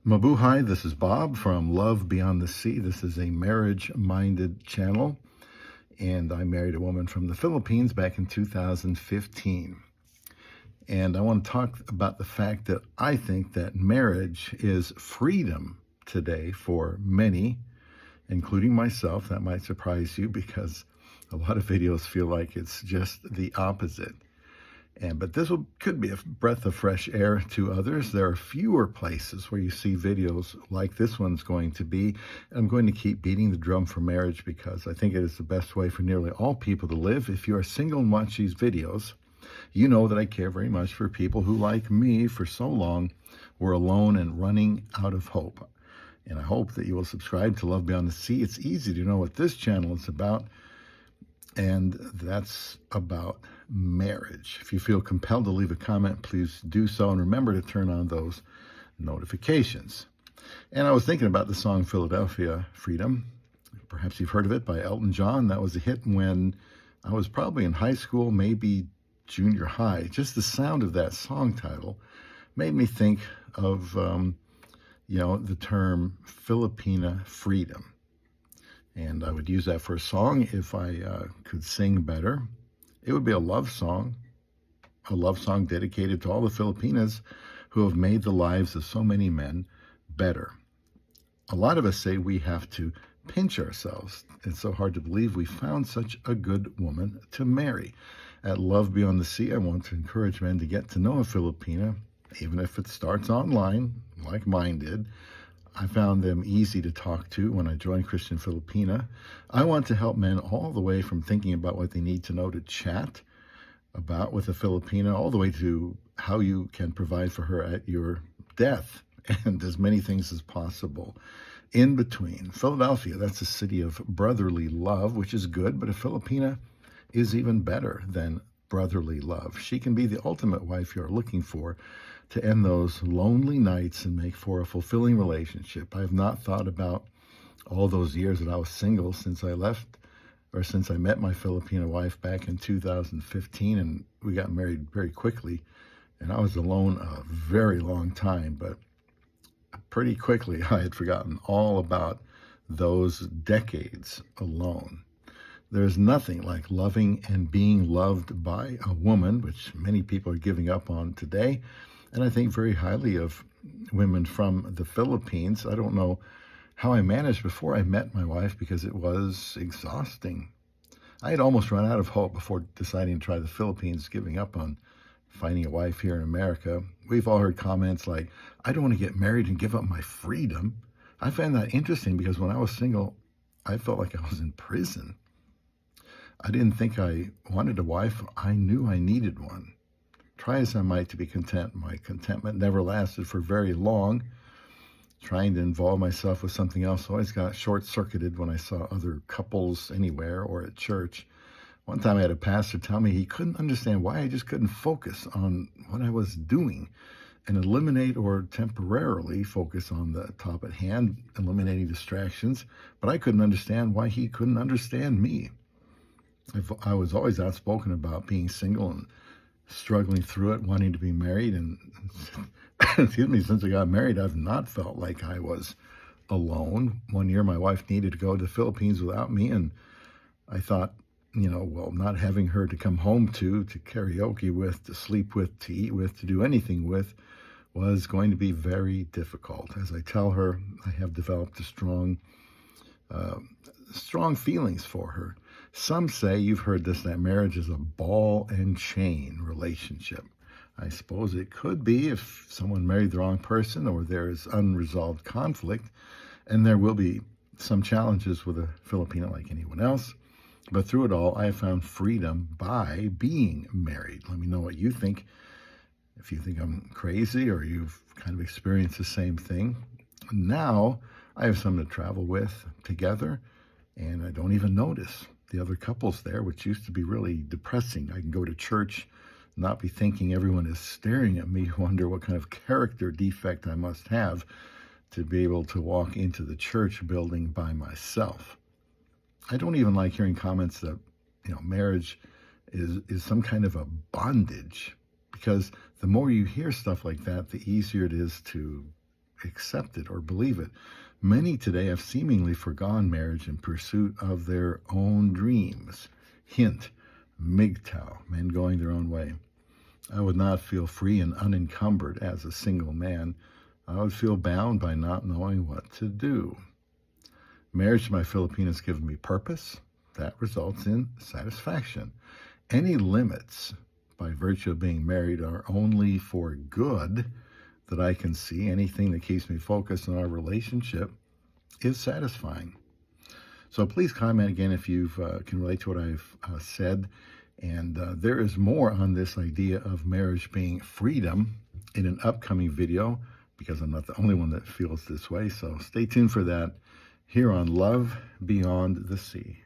Mabuhay, this is Bob from Love Beyond the Sea. This is a marriage-minded channel, and I married a woman from the Philippines back in 2015. And I want to talk about the fact that I think that marriage is freedom today for many, including myself. That might surprise you because a lot of videos feel like it's just the opposite. But this could be a breath of fresh air to others. There are fewer places where you see videos like this one's going to be. I'm going to keep beating the drum for marriage because I think it is the best way for nearly all people to live. If you are single and watch these videos, you know that I care very much for people who, like me, for so long were alone and running out of hope. And I hope that you will subscribe to Love Beyond the Sea. It's easy to know what this channel is about, and that's about marriage. If you feel compelled to leave a comment, please do so, and remember to turn on those notifications. And I was thinking about the song Philadelphia Freedom. Perhaps you've heard of it, by Elton John. That was a hit when I was probably in high school, maybe junior high. Just the sound of that song title made me think of the term Filipina freedom. And I would use that for a song if I could sing better. It would be a love song dedicated to all the Filipinas who have made the lives of so many men better. A lot of us say we have to pinch ourselves. It's so hard to believe we found such a good woman to marry. At Love Beyond the Sea, I want to encourage men to get to know a Filipina, even if it starts online, like mine did. I found them easy to talk to when I joined Christian Filipina. I want to help men all the way from thinking about what they need to know to chat about with a Filipina, all the way to how you can provide for her at your death, and as many things as possible in between. Philadelphia, that's a city of brotherly love, which is good, but a Filipina is even better than brotherly love. She can be the ultimate wife you're looking for to end those lonely nights and make for a fulfilling relationship. I have not thought about all those years that I was single since I met my Filipina wife back in 2015, and we got married very quickly. And I was alone a very long time, but pretty quickly I had forgotten all about those decades alone. There's nothing like loving and being loved by a woman, which many people are giving up on today. And I think very highly of women from the Philippines. I don't know how I managed before I met my wife because it was exhausting. I had almost run out of hope before deciding to try the Philippines, giving up on finding a wife here in America. We've all heard comments like, I don't want to get married and give up my freedom. I find that interesting because when I was single, I felt like I was in prison. I didn't think I wanted a wife. I knew I needed one. Try as I might to be content, my contentment never lasted for very long. Trying to involve myself with something else always got short-circuited when I saw other couples anywhere or at church. One time I had a pastor tell me he couldn't understand why I just couldn't focus on what I was doing and eliminate or temporarily focus on the top at hand, eliminating distractions. But I couldn't understand why he couldn't understand me. I was always outspoken about being single and struggling through it, wanting to be married. And excuse me, since I got married, I've not felt like I was alone. One year, my wife needed to go to the Philippines without me. And I thought, not having her to come home to karaoke with, to sleep with, to eat with, to do anything with, was going to be very difficult. As I tell her, I have developed a strong feelings for her. Some say, you've heard this, that marriage is a ball and chain relationship. I suppose it could be if someone married the wrong person or there is unresolved conflict, and there will be some challenges with a Filipino like anyone else. But through it all, I have found freedom by being married. Let me know what you think. If you think I'm crazy or you've kind of experienced the same thing. Now, I have someone to travel with together, and I don't even notice the other couples there, which used to be really depressing. I can go to church, not be thinking everyone is staring at me, wonder what kind of character defect I must have to be able to walk into the church building by myself. I don't even like hearing comments that, marriage is some kind of a bondage, because the more you hear stuff like that, the easier it is to accept it or believe it. Many today have seemingly forgone marriage in pursuit of their own dreams. Hint, MGTOW, men going their own way. I would not feel free and unencumbered as a single man. I would feel bound by not knowing what to do. Marriage to my Filipina has given me purpose. That results in satisfaction. Any limits by virtue of being married are only for good that I can see. Anything that keeps me focused on our relationship is satisfying. So please comment again if you can relate to what I've said. And there is more on this idea of marriage being freedom in an upcoming video, because I'm not the only one that feels this way. So stay tuned for that here on Love Beyond the Sea.